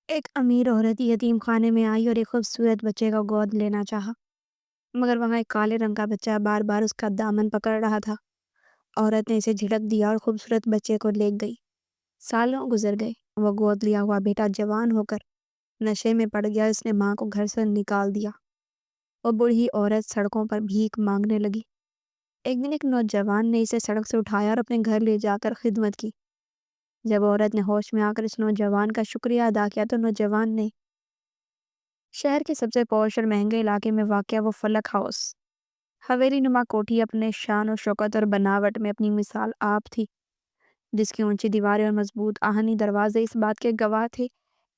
ایک امیر عورت یتیم خانے میں آئی اور ایک خوبصورت بچے کا گود لینا چاہا، مگر وہاں ایک کالے رنگ کا بچہ بار بار اس کا دامن پکڑ رہا تھا۔ عورت نے اسے جھڑک دیا اور خوبصورت بچے کو لے گئی۔ سالوں گزر گئے، وہ گود لیا ہوا بیٹا جوان ہو کر نشے میں پڑ گیا۔ اس نے ماں کو گھر سے نکال دیا۔ وہ بوڑھی عورت سڑکوں پر بھیک مانگنے لگی۔ ایک دن ایک نوجوان نے اسے سڑک سے اٹھایا اور اپنے گھر لے جا کر خدمت کی۔ جب عورت نے ہوش میں آ کر اس نوجوان کا شکریہ ادا کیا تو نوجوان نے شہر کے سب سے پوش اور مہنگے علاقے میں واقع وہ فلک ہاؤس، حویلی نما کوٹھی، اپنے شان و شوکت اور بناوٹ میں اپنی مثال آپ تھی، جس کی اونچی دیواریں اور مضبوط آہنی دروازے اس بات کے گواہ تھے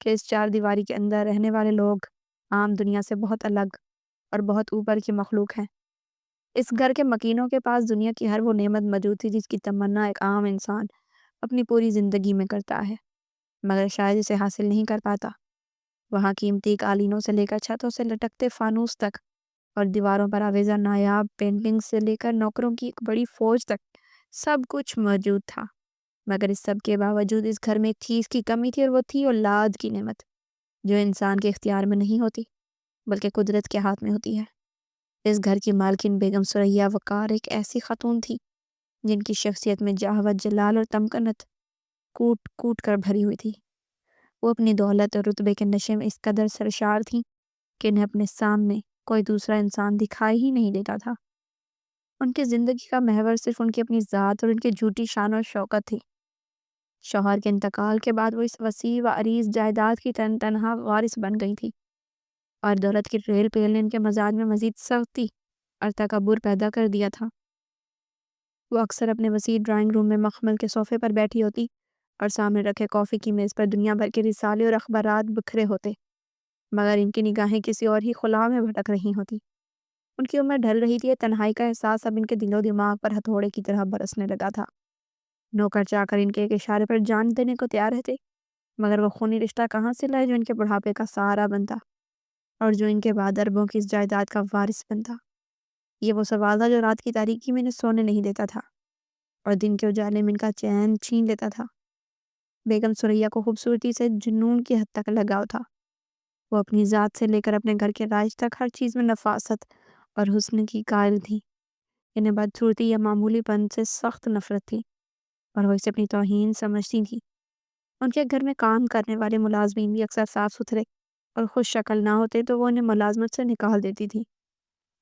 کہ اس چار دیواری کے اندر رہنے والے لوگ عام دنیا سے بہت الگ اور بہت اوپر کی مخلوق ہیں۔ اس گھر کے مکینوں کے پاس دنیا کی ہر وہ نعمت موجود تھی جس کی تمنا ایک عام انسان اپنی پوری زندگی میں کرتا ہے، مگر شاید اسے حاصل نہیں کر پاتا۔ وہاں قیمتی قالینوں سے لے کر چھتوں سے لٹکتے فانوس تک اور دیواروں پر آویزاں نایاب پینٹنگ سے لے کر نوکروں کی ایک بڑی فوج تک سب کچھ موجود تھا، مگر اس سب کے باوجود اس گھر میں ایک چیز کی کمی تھی، اور وہ تھی اولاد کی نعمت، جو انسان کے اختیار میں نہیں ہوتی بلکہ قدرت کے ہاتھ میں ہوتی ہے۔ اس گھر کی مالکن بیگم ثریا وقار ایک ایسی خاتون تھی جن کی شخصیت میں جہوت، جلال اور تمکنت کوٹ کوٹ کر بھری ہوئی تھی۔ وہ اپنی دولت اور رتبے کے نشے میں اس قدر سرشار تھیں کہ انہیں اپنے سامنے کوئی دوسرا انسان دکھائی ہی نہیں دیتا تھا۔ ان کی زندگی کا محور صرف ان کی اپنی ذات اور ان کی جھوٹی شان و شوکت تھی۔ شوہر کے انتقال کے بعد وہ اس وسیع و عریض جائیداد کی تنہا وارث بن گئی تھی، اور دولت کی ریل پیل نے ان کے مزاج میں مزید سختی اور تکبر پیدا کر دیا تھا۔ وہ اکثر اپنے وسیع ڈرائنگ روم میں مخمل کے صوفے پر بیٹھی ہوتی اور سامنے رکھے کافی کی میز پر دنیا بھر کے رسالے اور اخبارات بکھرے ہوتے، مگر ان کی نگاہیں کسی اور ہی خلا میں بھٹک رہی ہوتی۔ ان کی عمر ڈھل رہی تھی، تنہائی کا احساس اب ان کے دل و دماغ پر ہتھوڑے کی طرح برسنے لگا تھا۔ نوکر چاکر ان کے ایک اشارے پر جان دینے کو تیار رہتے، مگر وہ خونی رشتہ کہاں سے لائے جو ان کے بڑھاپے کا سہارا بنتا اور جو ان کے بعد اربوں کی اس جائیداد کا وارث بنتا؟ یہ وہ سوال تھا جو رات کی تاریکی میں انہیں سونے نہیں دیتا تھا اور دن کے اجالے میں ان کا چین چھین لیتا تھا۔ بیگم ثریا کو خوبصورتی سے جنون کی حد تک لگاؤ تھا۔ وہ اپنی ذات سے لے کر اپنے گھر کے رائج تک ہر چیز میں نفاست اور حسن کی قائل تھی۔ انہیں بدصورتی یا معمولی پن سے سخت نفرت تھی اور وہ اسے اپنی توہین سمجھتی تھی۔ ان کے گھر میں کام کرنے والے ملازمین بھی اکثر صاف ستھرے اور خوش شکل نہ ہوتے تو وہ انہیں ملازمت سے نکال دیتی تھی۔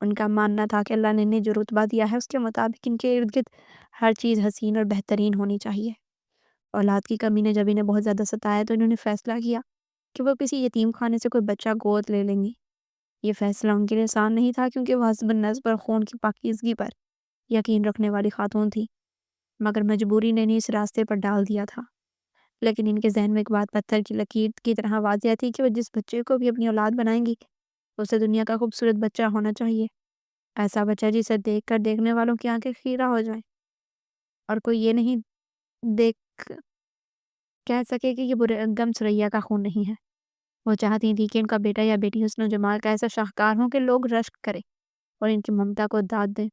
ان کا ماننا تھا کہ اللہ نے انہیں جو رتبہ دیا ہے اس کے مطابق ان کے ارد گرد ہر چیز حسین اور بہترین ہونی چاہیے۔ اولاد کی کمی نے جب انہیں بہت زیادہ ستایا تو انہوں نے فیصلہ کیا کہ وہ کسی یتیم خانے سے کوئی بچہ گود لے لیں گی۔ یہ فیصلہ ان کے لیے آسان نہیں تھا کیونکہ وہ حسب نسب اور خون کی پاکیزگی پر یقین رکھنے والی خاتون تھی، مگر مجبوری نے انہیں اس راستے پر ڈال دیا تھا۔ لیکن ان کے ذہن میں ایک بات پتھر کی لکیر کی طرح واضح تھی کہ وہ جس بچے کو بھی اپنی اولاد بنائیں گی اسے دنیا کا خوبصورت بچہ ہونا چاہیے، ایسا بچہ جسے دیکھ کر دیکھنے والوں کی آنکھیں خیرہ ہو جائیں اور کوئی یہ نہیں دیکھ کہہ سکے کہ یہ بیگم ثریا کا خون نہیں ہے۔ وہ چاہتی تھی کہ ان کا بیٹا یا بیٹی حسن و جمال کا ایسا شاہکار ہوں کہ لوگ رشک کریں اور ان کی ممتا کو داد دیں۔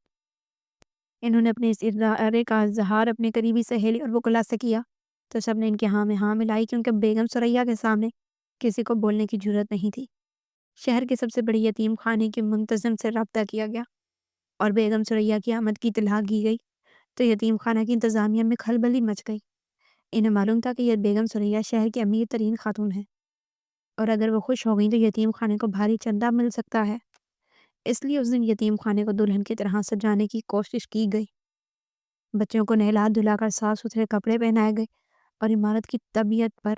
انہوں نے اپنے اس ارادے کا اظہار اپنی قریبی سہیلی اور وکلا سے کیا تو سب نے ان کے ہاں میں ہاں ملائی کیونکہ بیگم ثریا کے سامنے کسی کو بولنے کی جرات نہیں تھی۔ شہر کے سب سے بڑی یتیم خانے کے منتظم سے رابطہ کیا گیا اور بیگم ثریا کی آمد کی اطلاع کی گئی تو یتیم خانہ کی انتظامیہ میں کھلبلی مچ گئی۔ انہیں معلوم تھا کہ یہ بیگم ثریا شہر کی امیر ترین خاتون ہے اور اگر وہ خوش ہو گئی تو یتیم خانے کو بھاری چندہ مل سکتا ہے۔ اس لیے اس دن یتیم خانے کو دلہن کی طرح سجانے کی کوشش کی گئی۔ بچوں کو نہلا دھلا کر صاف ستھرے کپڑے پہنائے گئے اور عمارت کی طبیعت پر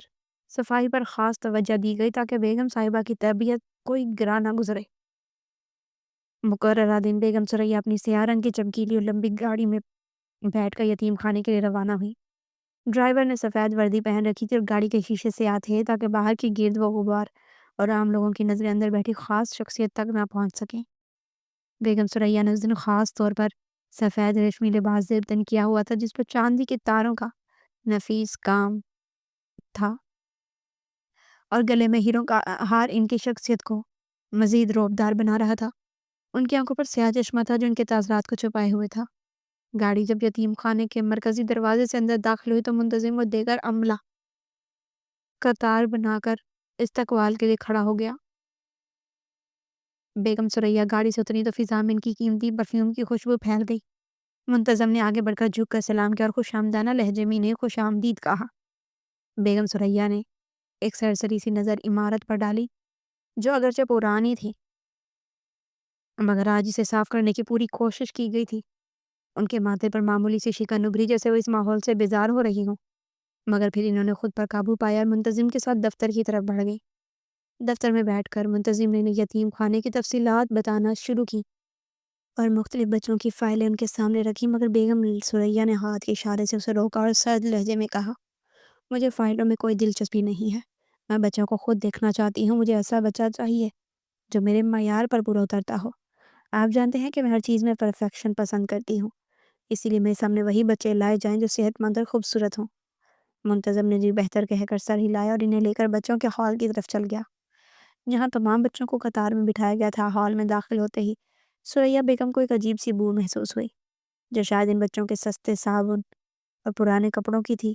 صفائی پر خاص توجہ دی گئی تاکہ بیگم صاحبہ کی طبیعت کوئی گرا نہ گزرے۔ مقررہ دن بیگم ثریا اپنی سیاہ رنگ کی چمکیلی اور لمبی گاڑی میں بیٹھ کر یتیم خانے کے لیے روانہ ہوئی۔ ڈرائیور نے سفید وردی پہن رکھی تھی اور گاڑی کے شیشے سے تھے تاکہ باہر کی گرد و غبار اور عام لوگوں کی نظریں اندر بیٹھی خاص شخصیت تک نہ پہنچ سکیں۔ بیگم ثریا نے اس دن خاص طور پر سفید ریشمی لباس زیب کیا ہوا تھا جس پر چاندی کے تاروں کا نفیس کام تھا اور گلے میں ہیروں کا ہار ان کی شخصیت کو مزید روبدار بنا رہا تھا۔ ان کی آنکھوں پر سیاہ چشمہ تھا جو ان کے تاثرات کو چھپائے ہوئے تھا۔ گاڑی جب یتیم خانے کے مرکزی دروازے سے اندر داخل ہوئی تو منتظم و دیگر عملہ قطار بنا کر استقبال کے لیے کھڑا ہو گیا۔ بیگم ثریا گاڑی سے اتری تو فضا میں ان کی قیمتی پرفیوم کی خوشبو پھیل گئی۔ منتظم نے آگے بڑھ کر جھک کر سلام کیا اور خوش آمدانہ لہجے میں انہیں خوش آمدید کہا۔ بیگم ثریا نے ایک سرسری سی نظر عمارت پر ڈالی جو اگرچہ پرانی تھی مگر آج اسے صاف کرنے کی پوری کوشش کی گئی تھی۔ ان کے ماتھے پر معمولی سی شکن ابھری جیسے وہ اس ماحول سے بیزار ہو رہی ہوں، مگر پھر انہوں نے خود پر قابو پایا اور منتظم کے ساتھ دفتر کی طرف بڑھ گئی۔ دفتر میں بیٹھ کر منتظم نے یتیم خانے کی تفصیلات بتانا شروع کی اور مختلف بچوں کی فائلیں ان کے سامنے رکھی، مگر بیگم ثریا نے ہاتھ کے اشارے سے اسے روکا اور سرد لہجے میں کہا، مجھے فائلوں میں کوئی دلچسپی نہیں ہے، میں بچوں کو خود دیکھنا چاہتی ہوں۔ مجھے ایسا بچہ چاہیے جو میرے معیار پر پورا اترتا ہو۔ آپ جانتے ہیں کہ میں ہر چیز میں پرفیکشن پسند کرتی ہوں، اسی لیے میرے سامنے وہی بچے لائے جائیں جو صحت مند اور خوبصورت ہوں۔ منتظم نے جی بہتر کہہ کر سر ہلایا اور انہیں لے کر بچوں کے ہال کی طرف چل گیا، جہاں تمام بچوں کو قطار میں بٹھایا گیا تھا۔ ہال میں داخل ہوتے ہی ثریا بیگم کو ایک عجیب سی بو محسوس ہوئی جو شاید ان بچوں کے سستے صابن اور پرانے کپڑوں کی تھی۔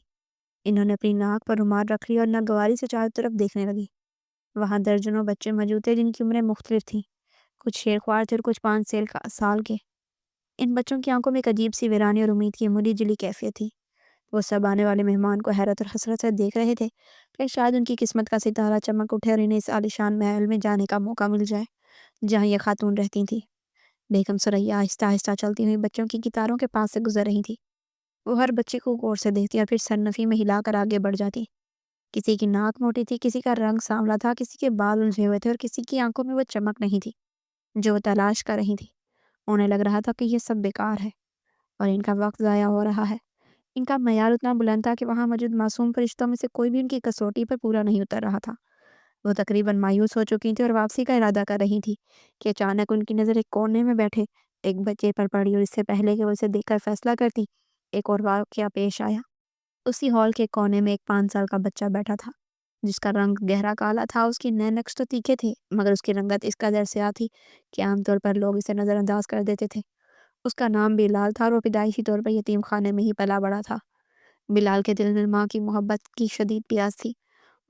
انہوں نے اپنی ناک پر رومال رکھ لی اور ناگواری سے چاروں طرف دیکھنے لگی۔ وہاں درجنوں بچے موجود تھے جن کی عمریں مختلف تھیں، کچھ شیرخوار تھے اور کچھ 5 سال کے۔ ان بچوں کی آنکھوں میں ایک عجیب سی ویرانی اور امید کی ملی جلی کیفیت تھی۔ وہ سب آنے والے مہمان کو حیرت اور حسرت سے دیکھ رہے تھے کہ شاید ان کی قسمت کا ستارہ چمک اٹھے اور انہیں اس عالیشان محل میں جانے کا موقع مل جائے جہاں یہ خاتون رہتی تھیں۔ بیگم ثریا آہستہ آہستہ چلتی ہوئی بچوں کی قطاروں کے پاس سے گزر رہی تھی۔ وہ ہر بچے کو غور سے دیکھتی اور پھر سرنفی میں ہلا کر آگے بڑھ جاتی۔ کسی کی ناک موٹی تھی، کسی کا رنگ سانولا تھا، کسی کے بال الجھے ہوئے تھے اور کسی کی آنکھوں میں وہ چمک نہیں تھی جو وہ تلاش کر رہی تھی۔ انہیں لگ رہا تھا کہ یہ سب بیکار ہے اور ان کا وقت ضائع ہو رہا ہے۔ ان کا معیار اتنا بلند تھا کہ وہاں موجود معصوم فرشتوں میں سے کوئی بھی ان کی کسوٹی پر پورا نہیں اتر رہا تھا۔ وہ تقریباً مایوس ہو چکی تھی اور واپسی کا ارادہ کر رہی تھی کہ اچانک ان کی نظر ایک کونے میں بیٹھے ایک بچے پر پڑی اور اس سے پہلے کہ وہ اسے دیکھ کر فیصلہ کرتی، ایک اور واقعہ پیش آیا۔ اسی ہال کے کونے میں ایک 5 سال کا بچہ بیٹھا تھا جس کا رنگ گہرا کالا تھا۔ اس کی نئے نقش تو تیکھے تھے مگر اس کی رنگت اس قدر سیاہ تھی کہ عام طور پر لوگ اسے نظر انداز کر دیتے تھے۔ اس کا نام بلال تھا اور وہ پیدائشی طور پر یتیم خانے میں ہی پلا بڑا تھا۔ بلال کے دل میں ماں کی محبت کی شدید پیاس تھی۔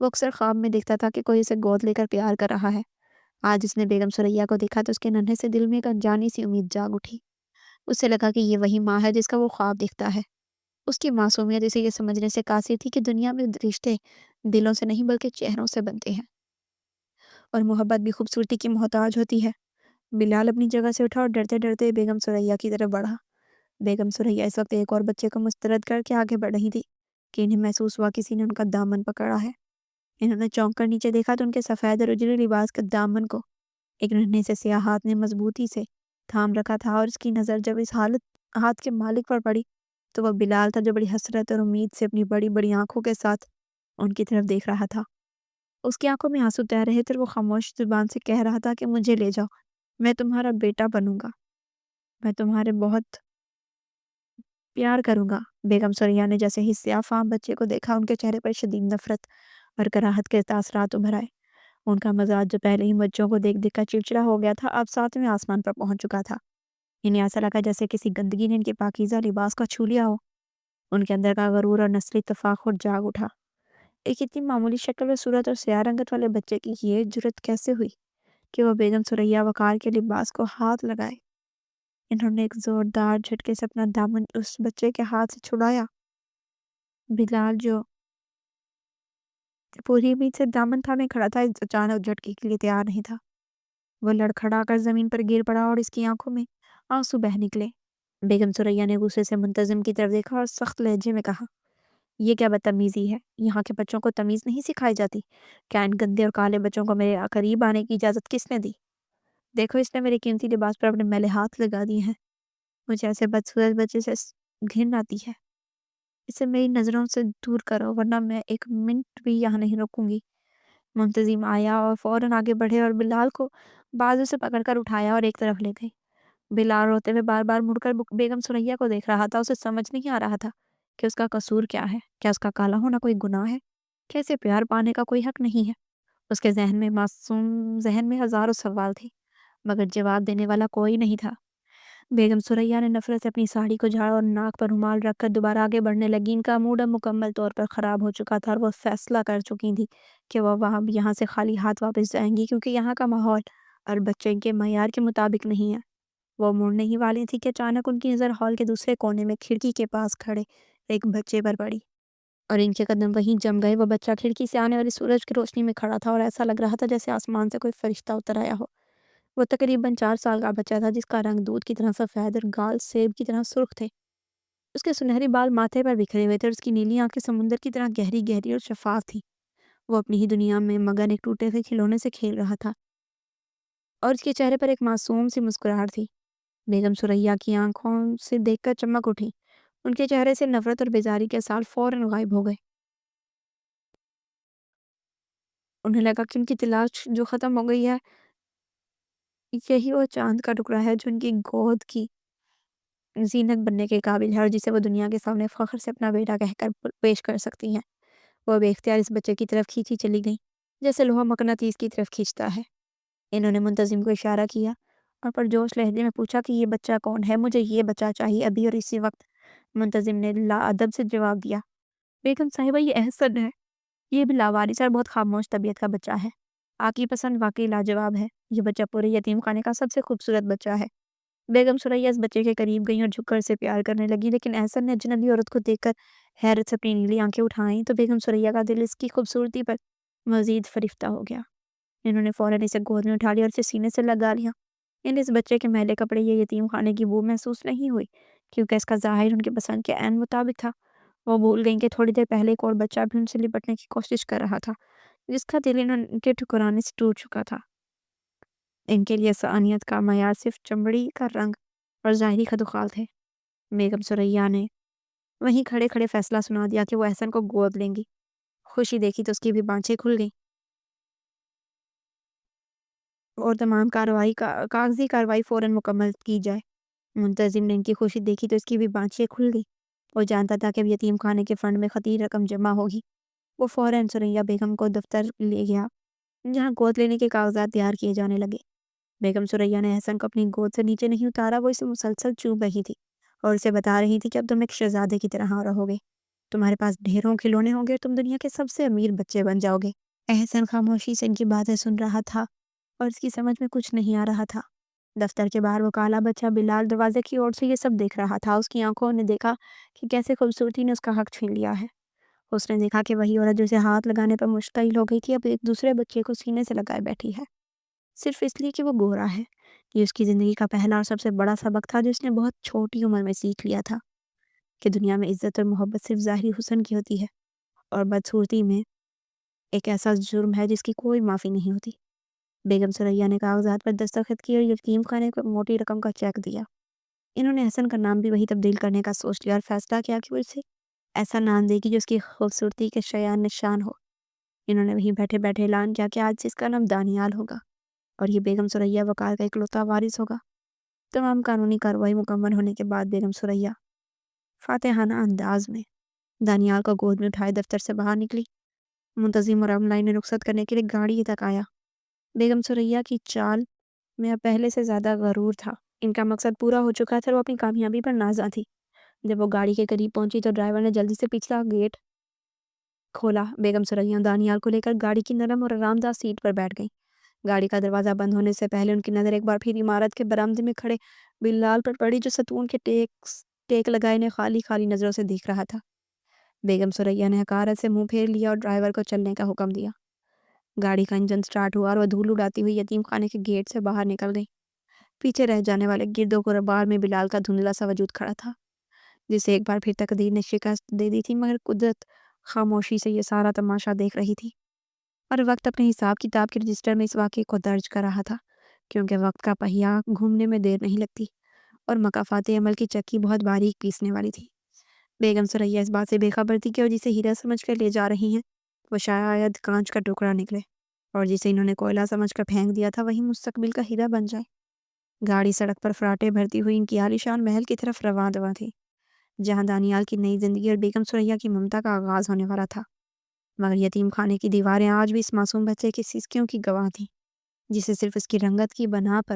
وہ اکثر خواب میں دیکھتا تھا کہ کوئی اسے گود لے کر پیار کر رہا ہے۔ آج اس نے بیگم ثریا کو دیکھا تو اس کے ننھے سے دل میں ایک انجانی سی امید جاگ اٹھی۔ اسے لگا کہ یہ وہی ماں ہے جس کا وہ خواب دیکھتا ہے۔ اس کی معصومیت اسے یہ سمجھنے سے قاصر تھی کہ دنیا میں رشتے دلوں سے نہیں بلکہ چہروں سے بنتے ہیں اور محبت بھی خوبصورتی کی محتاج ہوتی ہے۔ بلال اپنی جگہ سے اٹھا اور ڈرتے ڈرتے بیگم ثریا کی طرف بڑھا۔ بیگم ثریا اس وقت ایک اور بچے کو مسترد کر کے آگے بڑھ رہی تھی کہ انہیں محسوس ہوا کسی نے ان کا دامن پکڑا ہے۔ انہوں نے چونک کر نیچے دیکھا تو ان کے سفید اور اجڑے لباس کے دامن کو ایک ننھے سے سیاہ ہاتھ نے مضبوطی سے تھام رکھا تھا، اور اس کی نظر جب اس ہاتھ کے مالک پر پڑی تو وہ بلال تھا جو بڑی حسرت اور امید سے اپنی بڑی بڑی آنکھوں کے ساتھ ان کی طرف دیکھ رہا تھا۔ اس کی آنکھوں میں آنسو تیر رہے تھے اور وہ خاموش زبان سے کہہ رہا تھا کہ مجھے لے جاؤ، میں تمہارا بیٹا بنوں گا، میں تمہارے بہت پیار کروں گا۔ بیگم ثریا نے جیسے ہی سیاہ فام بچے کو دیکھا ان کے چہرے پر شدید نفرت اور کراہت کے تاثرات ابھر آئے۔ ان کا مزاج جو پہلے ہی بچوں کو دیکھ دیکھ کر چڑچڑا ہو گیا تھا اب 7ویں آسمان پر پہنچ چکا تھا۔ انہیں ایسا لگا جیسے کسی گندگی نے ان کے پاکیزہ لباس کو چھو لیا ہو۔ ان کے اندر کا غرور اور نسلی تفاخر جاگ اٹھا۔ ایک اتنی معمولی شکل و صورت اور سیاہ رنگت والے بچے کی یہ جرت کیسے ہوئی کہ وہ بیگم ثریا وقار کے لباس کو ہاتھ لگائے۔ انہوں نے ایک زوردار جھٹکے سے اپنا دامن اس بچے کے ہاتھ سے چھڑایا۔ بلال جو پوری امید سے دامن تھامے کھڑا تھا اس اچانک جھٹکے کے لیے تیار نہیں تھا۔ وہ لڑکھڑا کر زمین پر گر پڑا اور اس کی آنکھوں میں آنسو بہہ نکلے۔ بیگم ثریا نے غصے سے منتظم کی طرف دیکھا اور سخت لہجے میں کہا، یہ کیا بدتمیزی ہے؟ یہاں کے بچوں کو تمیز نہیں سکھائی جاتی؟ کیا ان گندے اور کالے بچوں کو میرے قریب آنے کی اجازت کس نے دی؟ دیکھو اس نے میرے قیمتی لباس پر اپنے میلے ہاتھ لگا دیے ہیں۔ مجھے ایسے بدصورت بچے سے گھن آتی ہے۔ اسے میری نظروں سے دور کرو ورنہ میں ایک منٹ بھی یہاں نہیں رکوں گی۔ منتظم آیا اور فوراً آگے بڑھے اور بلال کو بازو سے پکڑ کر اٹھایا اور ایک طرف لے گئی۔ بلال روتے ہوئے بار بار مڑ کر بیگم ثریا کو دیکھ رہا تھا۔ اسے سمجھ نہیں آ رہا تھا کہ اس کا قصور کیا ہے۔ کیا اس کا کالا ہونا کوئی گناہ ہے؟ کیا اسے پیار پانے کا کوئی حق نہیں ہے؟ اس کے ذہن میں معصوم ذہن میں ہزاروں سوال تھے مگر جواب دینے والا کوئی نہیں تھا۔ بیگم ثریا نے نفرت سے اپنی ساڑی کو جھاڑا اور ناک پر رومال رکھ کر دوبارہ آگے بڑھنے لگی۔ ان کا موڈ اب مکمل طور پر خراب ہو چکا تھا اور وہ فیصلہ کر چکی تھی کہ وہ یہاں سے خالی ہاتھ واپس جائیں گی، کیونکہ یہاں کا ماحول اور بچے کے معیار کے مطابق نہیں ہے۔ وہ مڑنے ہی والی تھی کہ اچانک ان کی نظر ہال کے دوسرے کونے میں کھڑکی کے پاس کھڑے ایک بچے پر پڑی، اور ان کے قدم وہیں جم گئے۔ وہ بچہ کھڑکی سے آنے والی سورج کی روشنی میں کھڑا تھا اور ایسا لگ رہا تھا جیسے آسمان سے کوئی فرشتہ اتر آیا ہو۔ وہ تقریباً 4 سال کا بچہ تھا، جس کا رنگ دودھ کی طرح سفید اور گال سیب کی طرح سرخ تھے۔ اس کے سنہری بال ماتھے پر بکھرے ہوئے تھے اور اس کی نیلی آنکھیں سمندر کی طرح گہری گہری اور شفاف تھیں۔ وہ اپنی ہی دنیا میں مگن ایک ٹوٹے ہوئے کھلونے سے کھیل رہا تھا، اور اس کے چہرے پر ایک معصوم سی مسکراہٹ تھی۔ بیگم ثریا کی آنکھوں سے دیکھ کر چمک اٹھی۔ ان کے چہرے سے نفرت اور بیزاری کے سال فوراً غائب ہو گئے۔ انہیں لگا کہ ان کی تلاش جو ختم ہو گئی ہے، یہی وہ چاند کا ٹکڑا ہے جو ان کی گود کی زینت بننے کے قابل ہے اور جسے وہ دنیا کے سامنے فخر سے اپنا بیٹا کہہ کر پیش کر سکتی ہیں۔ وہ بے اختیار اس بچے کی طرف کھینچی چلی گئیں، جیسے لوہا مقناطیس کی طرف کھینچتا ہے۔ انہوں نے منتظم کو اشارہ کیا اور پرجوش لہجے میں پوچھا کہ یہ بچہ کون ہے؟ مجھے یہ بچہ چاہیے، ابھی اور اسی وقت۔ منتظم نے لا ادب سے جواب دیا، بیگم صاحبہ، یہ احسن ہے۔ یہ بھی لاوارث اور بہت خاموش طبیعت کا بچہ ہے۔ آپ کی پسند واقعی لاجواب ہے۔ یہ بچہ پورے یتیم خانے کا سب سے خوبصورت بچہ ہے۔ بیگم ثریا اس بچے کے قریب گئیں اور جھک کر اسے پیار کرنے لگی، لیکن احسن نے اجنبی عورت کو دیکھ کر حیرت سے اپنی نیلی آنکھیں اٹھائیں تو بیگم ثریا کا دل اس کی خوبصورتی پر مزید فریفتہ ہو گیا۔ انہوں نے فوراً اسے گود میں اٹھا لیا اور اسے سینے سے لگا لیا۔ انہیں اس بچے کے میلے کپڑے یا یتیم خانے کی بو محسوس نہیں ہوئی، کیونکہ اس کا ظاہر ان کے پسند کے عین مطابق تھا۔ وہ بھول گئیں کہ تھوڑی دیر پہلے ایک اور بچہ بھی ان سے لپٹنے کی کوشش کر رہا تھا، جس کا دل ان کے ٹھکرانے سے ٹوٹ چکا تھا۔ ان کے لیے انسانیت کا معیار صرف چمڑی کا رنگ اور ظاہری خدوخال تھے۔ بیگم ثریا نے وہیں کھڑے کھڑے فیصلہ سنا دیا کہ وہ احسن کو گود لیں گی۔ خوشی دیکھی تو اس کی بھی بانچیں کھل گئیں اور تمام کاغذی کارروائی فوراً مکمل کی جائے۔ منتظم نے ان کی خوشی دیکھی تو اس کی بھی بانچیں کھل گئی۔ وہ جانتا تھا کہ اب یتیم خانے کے فنڈ میں خطیر رقم جمع ہوگی۔ وہ فوراً ثریا بیگم کو دفتر لے گیا، جہاں گود لینے کے کاغذات تیار کیے جانے لگے۔ بیگم ثریا نے احسن کو اپنی گود سے نیچے نہیں اتارا۔ وہ اسے مسلسل چوم رہی تھی اور اسے بتا رہی تھی کہ اب تم ایک شہزادے کی طرح رہو گے، تمہارے پاس ڈھیروں کھلونے ہوں گے اور تم دنیا کے سب سے امیر بچے بن جاؤ گے۔ احسن خاموشی سے ان کی باتیں سن رہا تھا اور اس کی سمجھ میں کچھ نہیں آ رہا تھا۔ دفتر کے باہر وہ کالا بچہ بلال دروازے کی اوٹ سے یہ سب دیکھ رہا تھا۔ اس کی آنکھوں نے دیکھا کہ کیسے خوبصورتی نے اس کا حق چھین لیا ہے۔ اس نے دیکھا کہ وہی عورت جو اسے ہاتھ لگانے پر مشتعل ہو گئی تھی، اب ایک دوسرے بچے کو سینے سے لگائے بیٹھی ہے، صرف اس لیے کہ وہ گورا ہے۔ یہ اس کی زندگی کا پہلا اور سب سے بڑا سبق تھا جو اس نے بہت چھوٹی عمر میں سیکھ لیا تھا، کہ دنیا میں عزت اور محبت صرف ظاہری حسن کی ہوتی ہے، اور بدصورتی میں ایک ایسا جرم ہے جس کی کوئی معافی نہیں ہوتی۔ بیگم ثریا نے کاغذات پر دستخط کیے اور یتیم خانے کو موٹی رقم کا چیک دیا۔ انہوں نے احسن کا نام بھی وہی تبدیل کرنے کا سوچ لیا اور فیصلہ کیا کہ وہ اسے ایسا نام دے گی جو اس کی خوبصورتی کے شایان نشان ہو۔ انہوں نے وہیں بیٹھے بیٹھے اعلان کیا کہ آج سے اس کا نام دانیال ہوگا اور یہ بیگم ثریا وقار کا اکلوتا وارث ہوگا۔ تمام قانونی کارروائی مکمل ہونے کے بعد بیگم ثریا فاتحانہ انداز میں دانیال کو گود میں اٹھائے دفتر سے باہر نکلی۔ منتظم اور عملہ نے رخصت کرنے کے لیے گاڑی تک آیا۔ بیگم ثریا کی چال میں اب پہلے سے زیادہ غرور تھا۔ ان کا مقصد پورا ہو چکا تھا اور وہ اپنی کامیابی پر نازاں تھی۔ جب وہ گاڑی کے قریب پہنچی تو ڈرائیور نے جلدی سے پچھلا گیٹ کھولا۔ بیگم ثریا دانیال کو لے کر گاڑی کی نرم اور آرام دہ سیٹ پر بیٹھ گئیں۔ گاڑی کا دروازہ بند ہونے سے پہلے ان کی نظر ایک بار پھر عمارت کے برآمدے میں کھڑے بلال پر پڑی، جو ستون کے ٹیک لگائے انہیں خالی خالی نظروں سے دیکھ رہا تھا۔ بیگم ثریا نے حقارت سے منہ پھیر لیا اور ڈرائیور کو چلنے کا حکم دیا۔ گاڑی کا انجن سٹارٹ ہوا اور وہ دھول اڑاتی ہوئی یتیم خانے کے گیٹ سے باہر نکل گئی۔ پیچھے رہ جانے والے گردوں کو ربار میں بلال کا دھندلا سا وجود کھڑا تھا، جسے ایک بار پھر تقدیر نے شکست دے دی تھی، مگر قدرت خاموشی سے یہ سارا تماشا دیکھ رہی تھی، اور وقت اپنے حساب کتاب کے رجسٹر میں اس واقعے کو درج کر رہا تھا، کیونکہ وقت کا پہیہ گھومنے میں دیر نہیں لگتی اور مکافات عمل کی چکی بہت باریک پیسنے والی تھی۔ بیگم ثریا اس بات سے بے خبر تھی کہ وہ جسے ہیرا سمجھ کر لے جا رہی ہیں وہ شاید کانچ کا ٹکڑا نکلے، اور جسے انہوں نے کوئلہ سمجھ کر پھینک دیا تھا وہی مستقبل کا ہیرا بن جائے۔ گاڑی سڑک پر فراٹے بھرتی ہوئی ان کی عالیشان محل کی طرف رواں دواں تھی، جہاں دانیال کی نئی زندگی اور بیگم ثریا کی ممتا کا آغاز ہونے والا تھا۔ مگر یتیم خانے کی دیواریں آج بھی اس معصوم بچے کی سسکیوں کی گواہ تھیں، جسے صرف اس کی رنگت کی بنا پر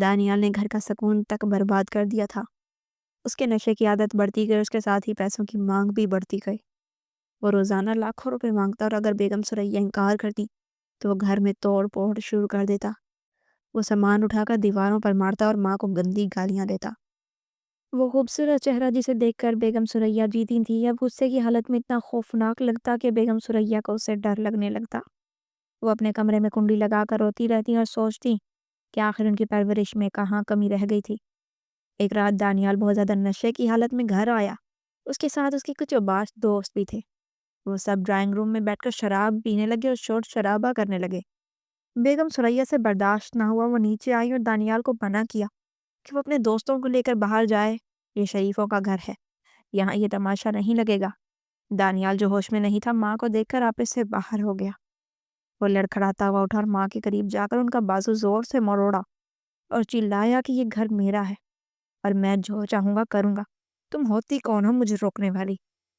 دانیال نے گھر کا سکون تک برباد کر دیا تھا۔ اس کے نشے کی عادت بڑھتی گئی، اس کے ساتھ ہی پیسوں کی مانگ بھی بڑھتی گئی۔ وہ روزانہ لاکھوں روپے مانگتا اور اگر بیگم ثریا انکار کرتی تو وہ گھر میں توڑ پھوڑ شروع کر دیتا۔ وہ سامان اٹھا کر دیواروں پر مارتا اور ماں کو گندی گالیاں دیتا۔ وہ خوبصورت چہرہ جسے دیکھ کر بیگم ثریا جیتی تھی اب غصے کی حالت میں اتنا خوفناک لگتا کہ بیگم ثریا کو اسے ڈر لگنے لگتا۔ وہ اپنے کمرے میں کنڈی لگا کر روتی رہتی اور سوچتی کہ آخر ان کی پرورش میں کہاں کمی رہ گئی تھی۔ ایک رات دانیال بہت زیادہ نشے کی حالت میں گھر آیا۔ اس کے ساتھ اس کے کچھ عباس دوست بھی تھے۔ وہ سب ڈرائنگ روم میں بیٹھ کر شراب پینے لگے اور شور شرابہ کرنے لگے۔ بیگم ثریا سے برداشت نہ ہوا، وہ نیچے آئی اور دانیال کو منع کیا کہ وہ اپنے دوستوں کو لے کر باہر جائے۔ یہ شریفوں کا گھر ہے، یہاں یہ تماشا نہیں لگے گا۔ دانیال جو ہوش میں نہیں تھا ماں کو دیکھ کر آپے سے باہر ہو گیا۔ وہ لڑکھڑاتا ہوا اٹھا اور ماں کے قریب جا کر ان کا بازو زور سے مروڑا اور چلایا کہ یہ گھر میرا ہے اور میں جو چاہوں گا کروں گا۔ تم ہوتی کون ہو مجھے روکنے والی؟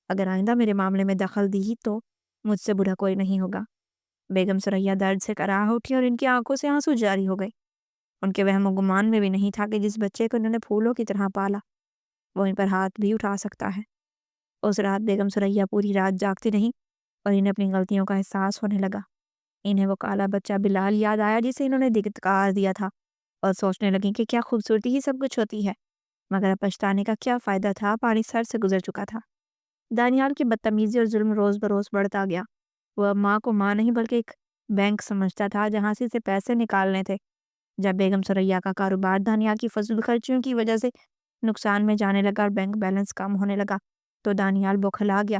اگر آئندہ میرے معاملے میں دخل دی تو مجھ سے برا کوئی نہیں ہوگا۔ بیگم ثریا درد سے کراہ اٹھی اور ان کی آنکھوں سے آنسو جاری ہو گئے۔ ان کے وہم و گمان میں بھی نہیں تھا کہ جس بچے کو انہوں نے پھولوں کی طرح پالا وہ ان پر ہاتھ بھی اٹھا سکتا ہے۔ اس رات بیگم ثریا پوری رات جاگتی رہیں اور انہیں اپنی غلطیوں کا احساس ہونے لگا۔ انہیں وہ کالا بچہ بلال یاد آیا جسے انہوں نے دھتکار دیا تھا اور سوچنے لگیں کہ کیا خوبصورتی ہی سب کچھ ہوتی ہے، مگر اب پچھتانے کا کیا فائدہ تھا، پانی سر سے گزر چکا تھا۔ دانیال کی بدتمیزی اور ظلم روز بروز بڑھتا گیا۔ وہ اب ماں کو ماں نہیں بلکہ ایک بینک سمجھتا تھا جہاں سے اسے پیسے نکالنے تھے۔ جب بیگم ثریا کا کاروبار دانیال کی فضول خرچیوں کی وجہ سے نقصان میں جانے لگا اور بینک بیلنس کم ہونے لگا تو دانیال بوکھلا گیا۔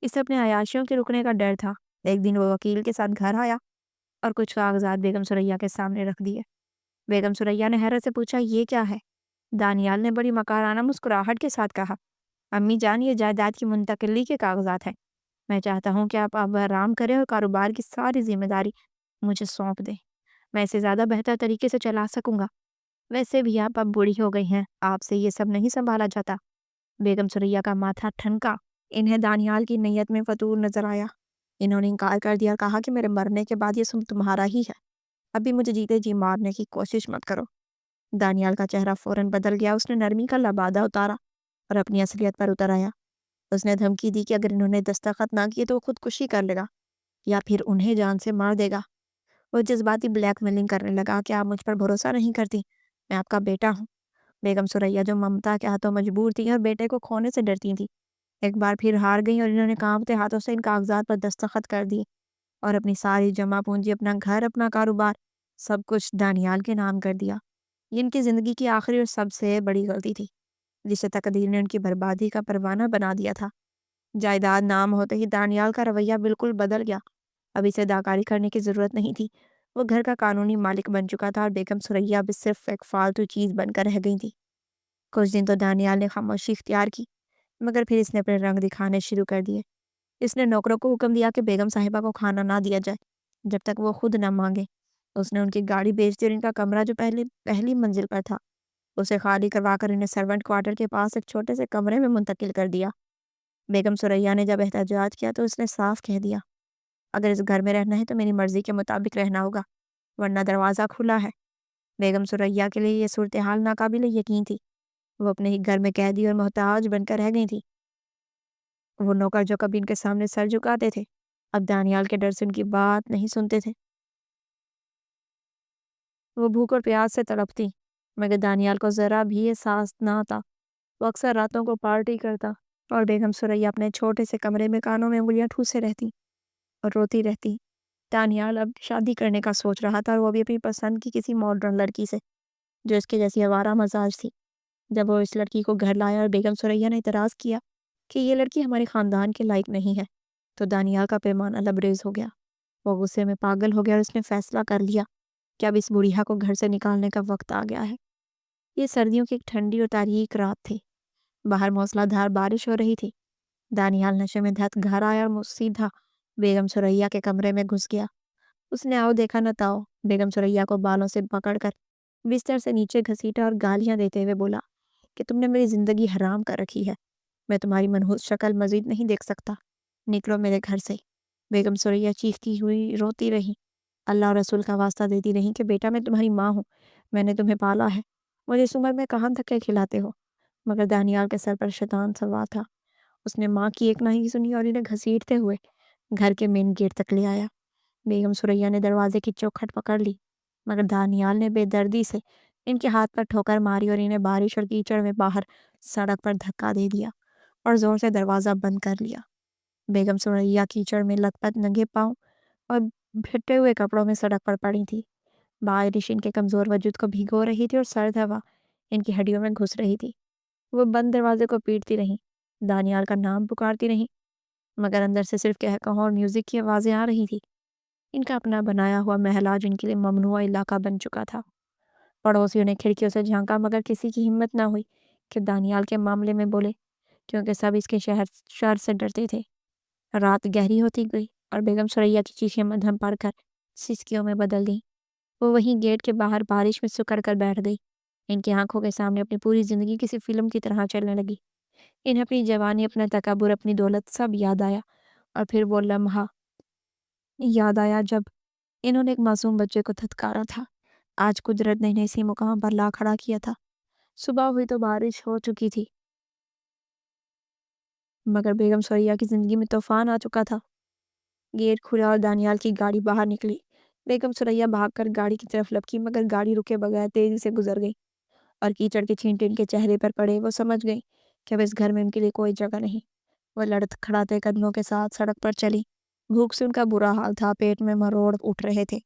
اسے اپنے عیاشیوں کے رکنے کا ڈر تھا۔ ایک دن وہ وکیل کے ساتھ گھر آیا اور کچھ کاغذات بیگم ثریا کے سامنے رکھ دیے۔ بیگم ثریا نے حیرت سے پوچھا یہ کیا ہے؟ دانیال نے بڑی مکارانہ مسکراہٹ کے ساتھ کہا امی جان یہ جائیداد کی منتقلی کے کاغذات ہیں۔ میں چاہتا ہوں کہ آپ اب آرام کریں اور کاروبار کی ساری ذمہ داری مجھے سونپ دیں، میں اسے زیادہ بہتر طریقے سے چلا سکوں گا۔ ویسے بھی آپ اب بوڑھی ہو گئی ہیں، آپ سے یہ سب نہیں سنبھالا جاتا۔ بیگم ثریا کا ماتھا ٹھنکا۔ انہیں دانیال کی نیت میں فطور نظر آیا۔ انہوں نے انکار کر دیا اور کہا کہ میرے مرنے کے بعد یہ سب تمہارا ہی ہے، ابھی مجھے جیتے جی مارنے کی کوشش مت کرو۔ دانیال کا چہرہ فوراً بدل گیا۔ اس نے نرمی کا لبادہ اتارا اور اپنی اصلیت پر اتر آیا۔ اس نے دھمکی دی کہ اگر انہوں نے دستخط نہ کیے تو وہ خودکشی کر لے گا یا پھر انہیں جان سے مار دے گا۔ وہ جذباتی بلیک میلنگ کرنے لگا کہ آپ مجھ پر بھروسہ نہیں کرتی، میں آپ کا بیٹا ہوں۔ بیگم ثریا جو ممتا کے ہاتھوں مجبور تھی اور بیٹے کو کھونے سے ڈرتی تھی ایک بار پھر ہار گئی اور انہوں نے کانپتے ہاتھوں سے ان کاغذات پر دستخط کر دیے اور اپنی ساری جمع پونجی، اپنا گھر، اپنا کاروبار، سب کچھ دانیال کے نام کر دیا۔ یہ ان کی زندگی کی آخری اور سب سے بڑی غلطی تھی جسے تقدیر نے ان کی بربادی کا پروانہ بنا دیا تھا۔ جائیداد نام ہوتے ہی دانیال کا رویہ بالکل بدل گیا۔ اب اسے اداکاری کرنے کی ضرورت نہیں تھی، وہ گھر کا قانونی مالک بن چکا تھا اور بیگم ثریا اب صرف ایک فالتو چیز بن کر رہ گئی تھی۔ کچھ دن تو دانیال نے خاموشی اختیار کی مگر پھر اس نے اپنے رنگ دکھانے شروع کر دیے۔ اس نے نوکروں کو حکم دیا کہ بیگم صاحبہ کو کھانا نہ دیا جائے جب تک وہ خود نہ مانگے۔ اس نے ان کی گاڑی بیچ دی اور ان کا کمرہ جو پہلی منزل پر تھا اسے خالی کروا کر انہیں سرونٹ کوارٹر کے پاس ایک چھوٹے سے کمرے میں منتقل کر دیا۔ بیگم ثریا نے جب احتجاج کیا تو اس نے صاف کہہ دیا اگر اس گھر میں رہنا ہے تو میری مرضی کے مطابق رہنا ہوگا ورنہ دروازہ کھلا ہے۔ بیگم ثریا کے لیے یہ صورتحال ناقابل یقین تھی۔ وہ اپنے ہی گھر میں قیدی اور محتاج بن کر رہ گئی تھی۔ وہ نوکر جو کبھی ان کے سامنے سر جھکاتے تھے اب دانیال کے ڈر سے ان کی بات نہیں سنتے تھے۔ وہ بھوک اور پیاس سے تڑپتی مگر دانیال کو ذرا بھی احساس نہ تھا۔ وہ اکثر راتوں کو پارٹی کرتا اور بیگم ثریا اپنے چھوٹے سے کمرے میں کانوں میں انگلیاں ٹھوسے رہتی اور روتی رہتی۔ دانیال اب شادی کرنے کا سوچ رہا تھا اور وہ بھی اپنی پسند کی کسی ماڈرن لڑکی سے جو اس کے جیسی آوارہ مزاج تھی۔ جب وہ اس لڑکی کو گھر لایا اور بیگم ثریا نے اعتراض کیا کہ یہ لڑکی ہمارے خاندان کے لائق نہیں ہے تو دانیال کا پیمانہ لبریز ہو گیا۔ وہ غصے میں پاگل ہو گیا اور اس نے فیصلہ کر لیا کہ اب اس بوڑھیا کو گھر سے نکالنے کا وقت آ گیا ہے۔ یہ سردیوں کی ایک ٹھنڈی اور تاریک رات تھی۔ باہر موسلا دھار بارش ہو رہی تھی۔ دانیال نشے میں دھت گھر آیا اور سیدھا بیگم ثریا کے کمرے میں گھس گیا۔ اس نے آؤ دیکھا نہ تاؤ بیگم ثریا کو بالوں سے پکڑ کر بستر سے نیچے گھسیٹا اور گالیاں دیتے ہوئے بولا کہ تم نے میری زندگی حرام کر رکھی ہے، میں تمہاری منحوس شکل مزید نہیں دیکھ سکتا، نکلو میرے گھر سے۔ بیگم ثریا چیختی ہوئی روتی رہی، اللہ اور رسول کا واسطہ دیتی رہی کہ بیٹا میں تمہاری ماں ہوں، میں نے تمہیں پالا ہے، مجھے اس عمر میں کہاں تک کے کھلاتے ہو؟ مگر دانیال کے سر پر شیطان سوار تھا۔ اس نے ماں کی ایک نہیں سنی اور انہیں گھسیٹتے ہوئے گھر کے مین گیٹ تک لے آیا۔ بیگم سریا نے دروازے کی چوکھٹ پکڑ لی، مگر دانیال نے بے دردی سے ان کے ہاتھ پر ٹھوکر ماری اور انہیں بارش اور کیچڑ میں باہر سڑک پر دھکا دے دیا اور زور سے دروازہ بند کر لیا۔ بیگم سریا کیچڑ میں لت پت ننگے پاؤں اور پھٹے ہوئے کپڑوں میں سڑک پر پڑی تھی۔ بارش ان کے کمزور وجود کو بھگو رہی تھی اور سرد ہوا ان کی ہڈیوں میں گھس رہی تھی۔ وہ بند دروازے کو پیٹتی رہیں، دانیال کا نام پکارتی رہیں، مگر اندر سے صرف قہقہوں اور میوزک کی آوازیں آ رہی تھی۔ ان کا اپنا بنایا ہوا محل آج ان کے لیے ممنوع علاقہ بن چکا تھا۔ پڑوسیوں نے کھڑکیوں سے جھانکا، مگر کسی کی ہمت نہ ہوئی کہ دانیال کے معاملے میں بولے، کیونکہ سب اس کے شر سے ڈرتے تھے۔ رات گہری ہوتی گئی اور بیگم سریا کی چیخیں مدھم پڑ کر سسکیوں میں بدل گئیں۔ وہ وہیں گیٹ کے باہر بارش میں سکڑ کر بیٹھ گئی۔ ان کی آنکھوں کے سامنے اپنی پوری زندگی کسی فلم کی طرح چلنے لگی۔ انہیں اپنی جوانی، اپنا تکبر، اپنی دولت سب یاد آیا، اور پھر وہ لمحہ یاد آیا جب انہوں نے ایک معصوم بچے کو دھتکارا تھا۔ آج قدرت نے انہیں اسی مقام پر لا کھڑا کیا تھا۔ صبح ہوئی تو بارش ہو چکی تھی، مگر بیگم سریا کی زندگی میں طوفان آ چکا تھا۔ گیٹ کھلا اور دانیال کی گاڑی باہر نکلی۔ بیگم سریا بھاگ کر گاڑی کی طرف لپکی، مگر گاڑی رکے بغیر تیزی سے گزر گئی اور کیچڑ کے چھینٹے ان کے چہرے پر پڑے۔ وہ سمجھ گئی کہ اب اس گھر میں ان کے لیے کوئی جگہ نہیں۔ وہ لڑکھڑاتے قدموں کے ساتھ سڑک پر چلی۔ بھوک سے ان کا برا حال تھا، پیٹ میں مروڑ اٹھ رہے تھے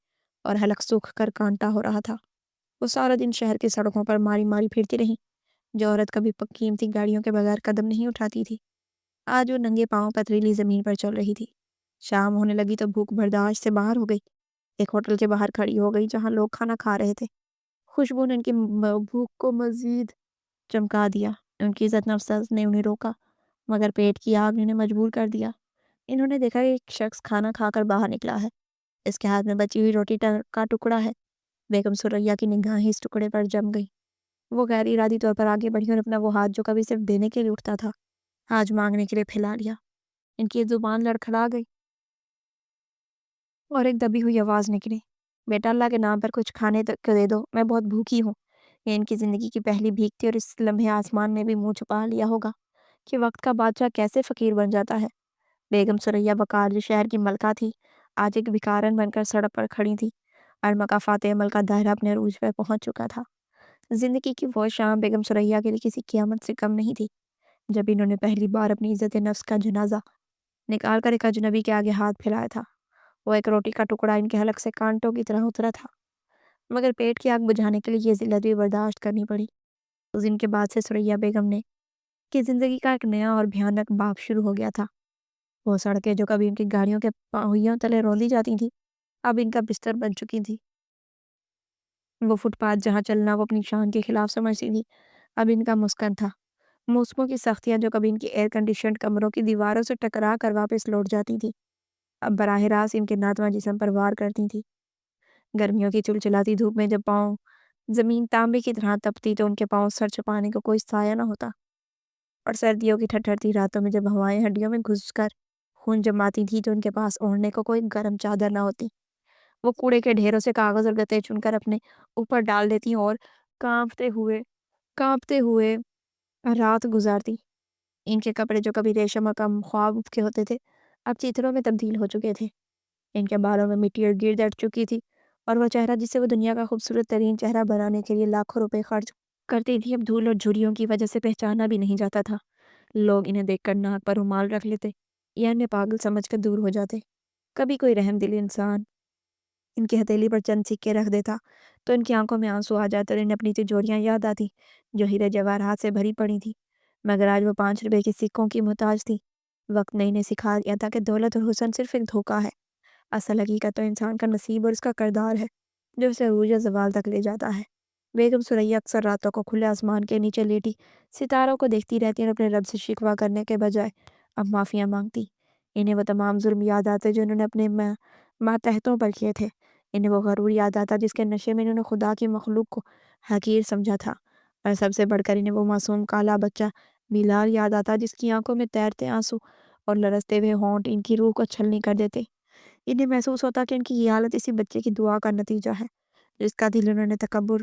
اور حلق سوکھ کر کانٹا ہو رہا تھا۔ وہ سارا دن شہر کی سڑکوں پر ماری ماری پھرتی رہی۔ جو عورت کبھی قیمتی گاڑیوں کے بغیر قدم نہیں اٹھاتی تھی، آج وہ ننگے پاؤں پتھریلی زمین پر چل رہی تھی۔ شام ہونے لگی تو بھوک برداشت سے باہر ہو گئی۔ ایک ہوٹل کے باہر کھڑی ہو گئی جہاں لوگ کھانا کھا رہے تھے۔ خوشبو نے ان کی بھوک کو مزید چمکا دیا۔ ان کی عزت نفس نے انہیں روکا، مگر پیٹ کی آگ نے انہیں مجبور کر دیا۔ انہوں نے دیکھا کہ ایک شخص کھانا کھا کر باہر نکلا ہے۔ اس کے ہاتھ میں بچی ہوئی روٹی کا ٹکڑا ہے۔ بیگم سریا کی نگاہیں اس ٹکڑے پر جم گئی۔ وہ غیر ارادی طور پر آگے بڑھی اور اپنا وہ ہاتھ جو کبھی صرف دینے کے لیے اٹھتا تھا، آج مانگنے کے لیے پھیلا لیا۔ ان کی زبان لڑکھڑا گئی اور ایک دبی ہوئی آواز نکلی، بیٹا اللہ کے نام پر کچھ کھانے کو دے دو، میں بہت بھوکی ہوں۔ یہ ان کی زندگی کی پہلی بھیک تھی اور اس لمحے آسمان نے بھی منہ چھپا لیا ہوگا کہ وقت کا بادشاہ کیسے فقیر بن جاتا ہے۔ بیگم سریا بکار جو شہر کی ملکہ تھی، آج ایک بھکارن بن کر سڑک پر کھڑی تھی، اور مکافات عمل کا دائرہ اپنے عروج پہ پہنچ چکا تھا۔ زندگی کی وہ شام بیگم سریا کے لیے کسی قیامت سے کم نہیں تھی، جب انہوں نے پہلی بار اپنی عزت نفس کا جنازہ نکال کر ایک اجنبی کے آگے ہاتھ پھیلایا تھا۔ وہ ایک روٹی کا ٹکڑا ان کے حلق سے کانٹوں کی طرح اترا تھا، مگر پیٹ کی آگ بجھانے کے لیے یہ ذلت بھی برداشت کرنی پڑی۔ اس دن کے بعد سے سریا بیگم نے کی زندگی کا ایک نیا اور بھیانک باب شروع ہو گیا تھا۔ وہ سڑکیں جو کبھی ان کی گاڑیوں کے پہیوں تلے روندی جاتی تھیں، اب ان کا بستر بن چکی تھی۔ وہ فٹ پاتھ جہاں چلنا وہ اپنی شان کے خلاف سمجھتی تھی، اب ان کا مسکن تھا۔ موسموں کی سختیاں جو کبھی ان کی ایئر کنڈیشنڈ کمروں کی دیواروں سے ٹکرا کر واپس لوٹ جاتی تھی، اب براہ راست ان کے ناتواں جسم پر وار کرتی تھی۔ گرمیوں کی چلچلاتی دھوپ میں جب پاؤں زمین تانبے کی طرح تپتی تو ان کے پاؤں سر چھپانے کو کوئی سایہ نہ ہوتا، اور سردیوں کی ٹھٹھرتی راتوں میں جب ہوائیں ہڈیوں میں گھس کر خون جماتی تھی تو ان کے پاس اوڑھنے کو کوئی گرم چادر نہ ہوتی۔ وہ کوڑے کے ڈھیروں سے کاغذ اور گتے چن کر اپنے اوپر ڈال دیتی اور کانپتے ہوئے رات گزارتی۔ ان کے کپڑے جو کبھی ریشم اور کم خواب کے ہوتے تھے، اب چیتروں میں تبدیل ہو چکے تھے۔ ان کے بالوں میں مٹی اور گرد اڑ چکی تھی، اور وہ چہرہ جسے وہ دنیا کا خوبصورت ترین چہرہ بنانے کے لیے لاکھوں روپے خرچ کرتی تھی، اب دھول اور جھریوں کی وجہ سے پہچانا بھی نہیں جاتا تھا۔ لوگ انہیں دیکھ کر ناک پر رومال رکھ لیتے یا انہیں پاگل سمجھ کر دور ہو جاتے۔ کبھی کوئی رحم دل انسان ان کی ہتھیلی پر چند سکے رکھ دیتا تو ان کی آنکھوں میں آنسو آ جاتے اور انہیں اپنی تجوریاں یاد آتی جو ہیرے جواہرات سے بھری پڑی تھی، مگر آج وہ 5 روپے کے سکوں کی محتاج تھی۔ وقت نے انہیں سکھا دیا تھا کہ دولت اور حسن صرف ایک دھوکہ ہے، اصل حقیقت تو انسان کا نصیب اور اس کا کردار ہے جو اسے عروج زوال تک لے جاتا ہے۔ بیگم سریا اکثر راتوں کو کھلے آسمان کے نیچے لیٹی ستاروں کو دیکھتی رہتی اور اپنے رب سے شکوہ کرنے کے بجائے اب معافیاں مانگتی۔ انہیں وہ تمام ظلم یاد آتے جو انہوں نے اپنے ماتحتوں پر کیے تھے۔ انہیں وہ غرور یاد آتا جس کے نشے میں انہوں نے خدا کی مخلوق کو حقیر سمجھا تھا، اور سب سے بڑھ کر انہیں وہ معصوم کالا بچہ بلال یاد آتا جس کی آنکھوں میں تیرتے آنسو اور لرزتے ہوئے ہونٹ ان کی روح کو چھلنی کر دیتے۔ انہیں محسوس ہوتا کہ ان کی یہ حالت اسی بچے کی دعا کا نتیجہ ہے جس کا دل انہوں نے تکبر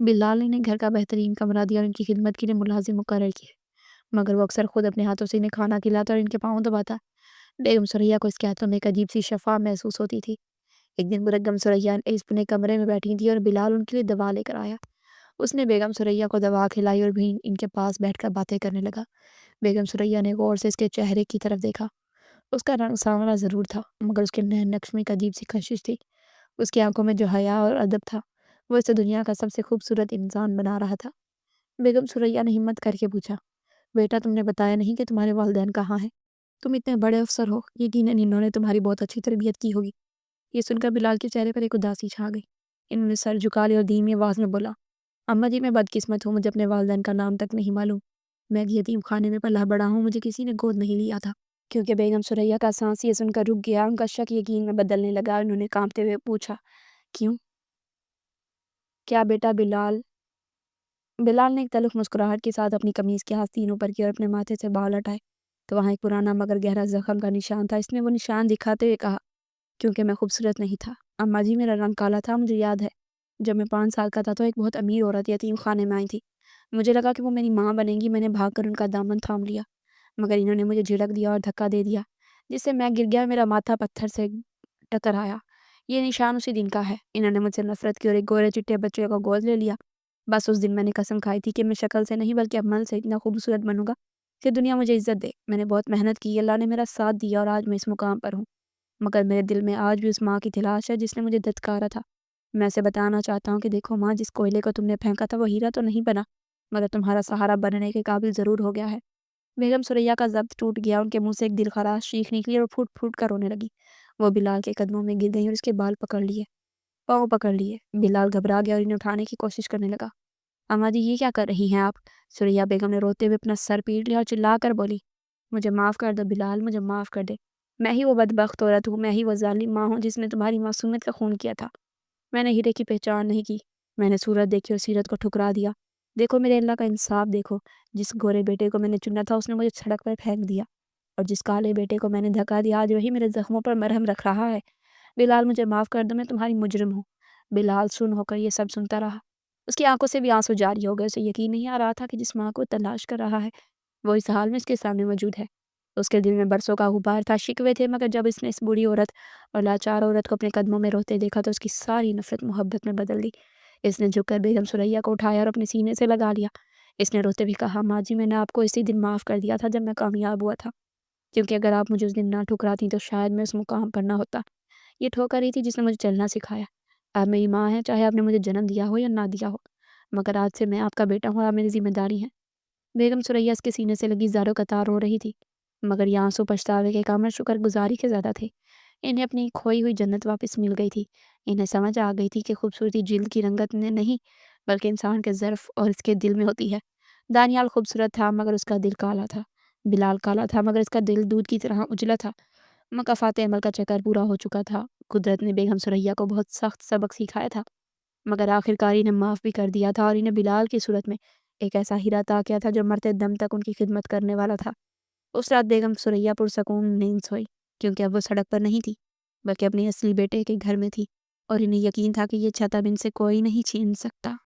بلال نے انہیں گھر کا بہترین کمرہ دیا اور ان کی خدمت کے لیے ملازم مقرر کیے، مگر وہ اکثر خود اپنے ہاتھوں سے انہیں کھانا کھلاتا اور ان کے پاؤں دباتا۔ بیگم سریا کو اس کے ہاتھوں میں ایک عجیب سی شفا محسوس ہوتی تھی۔ ایک دن بیگم سریا اس اپنے کمرے میں بیٹھی تھی اور بلال ان کے لیے دوا لے کر آیا۔ اس نے بیگم سریا کو دوا کھلائی اور بھی ان کے پاس بیٹھ کر باتیں کرنے لگا۔ بیگم سریا نے غور سے اس کے چہرے کی طرف دیکھا۔ اس کا رنگ سانولا ضرور تھا، مگر اس کے نین نقش میں ایک عجیب سی کشش تھی۔ اس کی آنکھوں میں جو حیا اور ادب تھا، وہ اسے دنیا کا سب سے خوبصورت انسان بنا رہا تھا۔ بیگم سریا نے ہمت کر کے پوچھا، بیٹا تم نے بتایا نہیں کہ تمہارے والدین کہاں ہیں؟ تم اتنے بڑے افسر ہو، یقیناً انہوں نے تمہاری بہت اچھی تربیت کی ہوگی۔ یہ سن کر بلال کے چہرے پر ایک اداسی چھا گئی۔ انہوں نے سر جھکا لیا اور دھیمی آواز میں بولا، اماں جی میں بدقسمت ہوں، مجھے اپنے والدین کا نام تک نہیں معلوم۔ میں ایک یتیم خانے میں پلا بڑا ہوں، مجھے کسی نے گود نہیں لیا تھا۔ کیونکہ بیگم سریا کا سانس یہ سن کر رک گیا، ان کا شک یقین میں بدلنے لگا۔ انہوں نے کانپتے ہوئے پوچھا، کیوں؟ کیا بیٹا بلال؟ بلال نے ایک تلخ مسکراہٹ کے ساتھ اپنی قمیض کے آستینوں پر کیا اور اپنے ماتھے سے بال ہٹائے تو وہاں ایک پرانا مگر گہرا زخم کا نشان تھا۔ اس نے وہ نشان دکھاتے ہوئے کہا، کیونکہ میں خوبصورت نہیں تھا اماں جی، میرا رنگ کالا تھا۔ مجھے یاد ہے جب میں 5 سال کا تھا تو ایک بہت امیر عورت یتیم خانے میں آئی تھی۔ مجھے لگا کہ وہ میری ماں بنے گی۔ میں نے بھاگ کر ان کا دامن تھام لیا، مگر انہوں نے مجھے جھڑک دیا اور دھکا دے دیا، جس سے میں گر گیا، میرا ماتھا پتھر سے ٹکرایا۔ یہ نشان اسی دن کا ہے۔ انہوں نے مجھ سے نفرت کی اور ایک گورے چٹے بچے کو گود لے لیا۔ بس اس دن میں نے قسم کھائی تھی کہ میں شکل سے نہیں بلکہ عمل سے اتنا خوبصورت بنوں گا کہ دنیا مجھے عزت دے۔ میں نے بہت محنت کی، اللہ نے میرا ساتھ دیا اور آج میں اس مقام پر ہوں، مگر میرے دل میں آج بھی اس ماں کی تلاش ہے جس نے مجھے دھتکارا تھا۔ میں اسے بتانا چاہتا ہوں کہ دیکھو ماں، جس کوئلے کو تم نے پھینکا تھا وہ ہیرا تو نہیں بنا، مگر تمہارا سہارا بننے کے قابل ضرور ہو گیا ہے۔ بیگم سریا کا ضبط ٹوٹ گیا، ان کے منہ سے ایک دل خراش چیخ نکلی اور پھوٹ پھوٹ کر رونے لگی۔ وہ بلال کے قدموں میں گر گئی اور اس کے بال پکڑ لیے، پاؤں پکڑ لیے۔ بلال گھبرا گیا اور انہیں اٹھانے کی کوشش کرنے لگا۔ اماں جی یہ کیا کر رہی ہیں آپ؟ سریا بیگم نے روتے ہوئے اپنا سر پیٹ لیا اور چلا کر بولی، مجھے معاف کر دو بلال، مجھے معاف کر دے۔ میں ہی وہ بدبخت عورت ہوں، میں ہی وہ ظالم ماں ہوں جس نے تمہاری معصومیت کا خون کیا تھا۔ میں نے ہیرے کی پہچان نہیں کی، میں نے صورت دیکھی اور سیرت کو ٹھکرا دیا۔ دیکھو میرے اللہ کا انصاف دیکھو، جس گورے بیٹے کو میں نے چنا تھا اس نے مجھے سڑک پر پھینک دیا، اور جس کالے بیٹے کو میں نے دھکا دیا آج وہی میرے زخموں پر مرہم رکھ رہا ہے۔ بلال مجھے معاف کر دو، میں تمہاری مجرم ہوں۔ بلال سن ہو کر یہ سب سنتا رہا۔ اس کی آنکھوں سے بھی آنسو جاری ہو گئے۔ اسے یقین نہیں آ رہا تھا کہ جس ماں کو تلاش کر رہا ہے وہ اس حال میں اس کے سامنے موجود ہے۔ اس کے دل میں برسوں کا غبار تھا، شکوے تھے، مگر جب اس نے اس بوڑھی عورت اور لاچار عورت کو اپنے قدموں میں روتے دیکھا تو اس کی ساری نفرت محبت میں بدل دی۔ اس نے جھک کر بیگم سریا کو اٹھایا اور اپنے سینے سے لگا لیا۔ اس نے روتے بھی کہا، ماں جی میں نے آپ کو اسی دن معاف کر دیا تھا جب میں کامیاب ہوا تھا، کیونکہ اگر آپ مجھے اس دن نہ ٹھکراتی تو شاید میں اس مقام پر نہ ہوتا۔ یہ ٹھوکر ہی تھی جس نے مجھے چلنا سکھایا۔ آپ میری ماں ہیں، چاہے آپ نے مجھے جنم دیا ہو یا نہ دیا ہو، مگر آج سے میں آپ کا بیٹا ہوں، آپ میری ذمہ داری ہیں۔ بیگم سریا اس کے سینے سے لگی زاروں قطار رو رہی تھی، مگر یہ آنسو پچھتاوے کے کام شکر گزاری کے زیادہ تھے۔ انہیں اپنی کھوئی ہوئی جنت واپس مل گئی تھی۔ انہیں سمجھ آ گئی تھی کہ خوبصورتی جلد کی رنگت میں نہیں بلکہ انسان کے ظرف اور اس کے دل میں ہوتی ہے۔ دانیال خوبصورت تھا مگر اس کا دل کالا تھا۔ بلال کالا تھا مگر اس کا دل دودھ کی طرح اجلا تھا۔ مکافات عمل کا چکر پورا ہو چکا تھا۔ قدرت نے بیگم سریا کو بہت سخت سبق سکھایا تھا، مگر آخرکار انہیں معاف بھی کر دیا تھا اور انہیں بلال کی صورت میں ایک ایسا ہیرا عطا کیا تھا جو مرتے دم تک ان کی خدمت کرنے والا تھا۔ اس رات بیگم سریا پرسکون نیند سوئی، کیونکہ اب وہ سڑک پر نہیں تھی بلکہ اپنے اصلی بیٹے کے گھر میں تھی، اور انہیں یقین تھا کہ یہ چھتہ اب ان سے کوئی نہیں چھین سکتا۔